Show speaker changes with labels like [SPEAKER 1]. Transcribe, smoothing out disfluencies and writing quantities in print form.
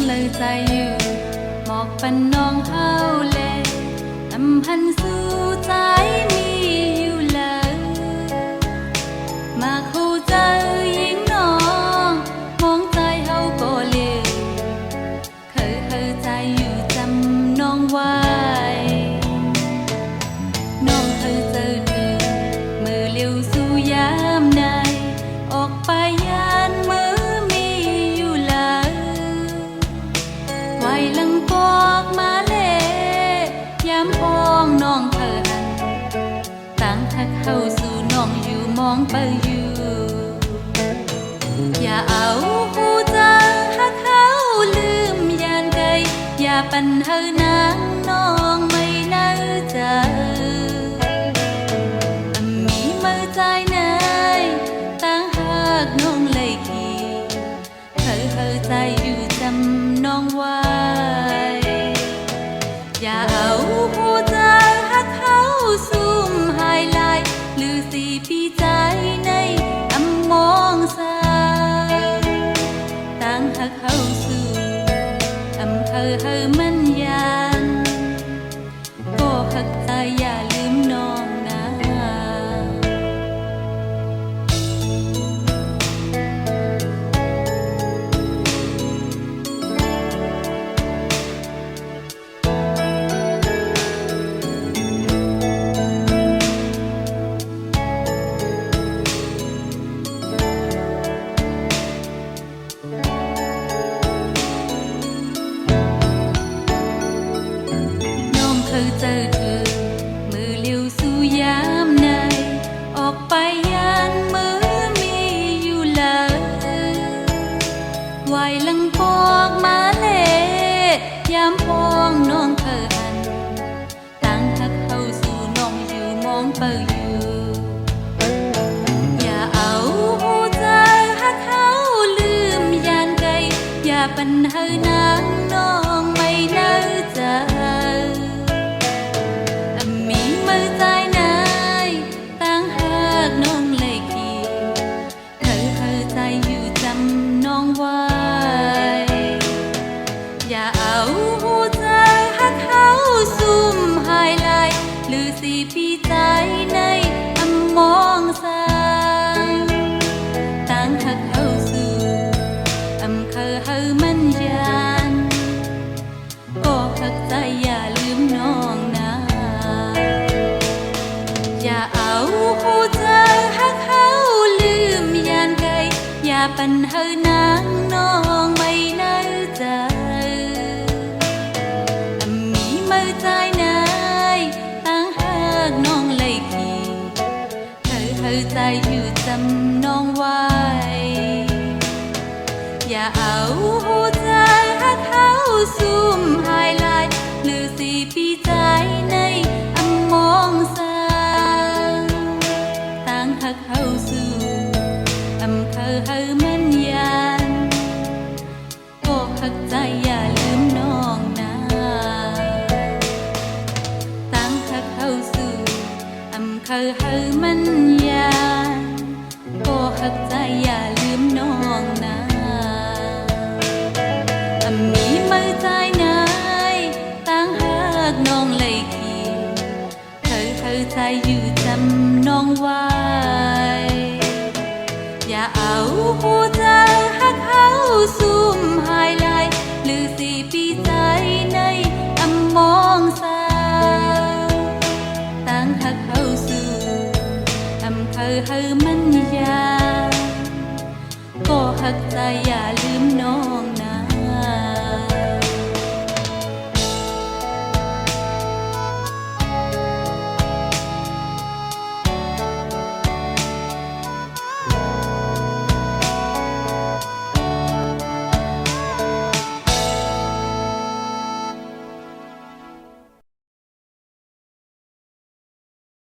[SPEAKER 1] เลยใจอยู่หมอกปันน้องเฮาเลยอำพันสู่ใจมีอยู่เลยมาคู่เจอยิ่งน้องมองใจเฮาก็เลยเคยใจอยู่จำน้องไว้น้องเคยเจอเธอมือเลี้ยวสู่ยามใดออกไปยานมือมีอยู่เลยไว้ลังปอกมาเล่ยามพองน้องเธอหันตั้งทักเข้าสู่น้องอยู่มองไปอยู่อย่าเอาหูเจอหักเขาลืมยานไกลอย่าปันเฮอนางน้องไม่น่าเจอมีมือใจไหนตั้งหักน้องเลยขี่เคยใจอยู่จำน้องไว้อย่าเอาหูเจอหักเขาซุ่มหายลายหรือสีปีใจในอำมองสาตั้งหักเขาสู่อำเฮอมันยานก็หักใจอย่าลืมน้องนะเคยเจอเธอมือเลี้ยวสู่ยามใดออกไปยานมือมีอยู่เลยไหวลังปอกมาเล่ยามพองน้องเธอหันตั้งหักเข้าสู่น้องอยู่มองเปิดอยู่อย่าเอาหูใจหักเขาลืมยานไกลอย่าปันเฮอนางน้องไม่น่าเจอมือใจไหนตั้งหักน้องเลยขี่เคยใจอยู่จำน้องไว้อย่าเอาหูใจหักเขาซุ่มหายลายหรือสีปีใจในอำมองสาตั้งหักเขาสู่อำเฮอมันยานก็หักใจอย่าลืมน้องนะอย่าเอาหูเจอหักเขาลืมยานไกลอย่าปันเฮอนางน้องไม่น่าเจอมีมือใจไหนตั้งหักน้องเลยขี่เคยใจอยู่จำน้องไว้อย่าเอาหูเจอหักเขาซุ่มหายลายหรือสีปีใจในอำมองสาตั้งหักเข้าสู่อำเฮอมันยานก็หักใจอย่าลืมน้องนะตั้งหักเข้าสู่อำเฮอมันยานก็หักใจอย่าลืมน้องนะมีมือใจไหนตั้งหักน้องเลยขี่เคยใจอยู่จำน้องไว้อย่าเอาหูใจหักเขาซุ่มหายลายหรือสีปีใจในอำมองสาตั้งหักเขาสู่อำเฮอมันยานก็หักใจอย่าลืมน้อง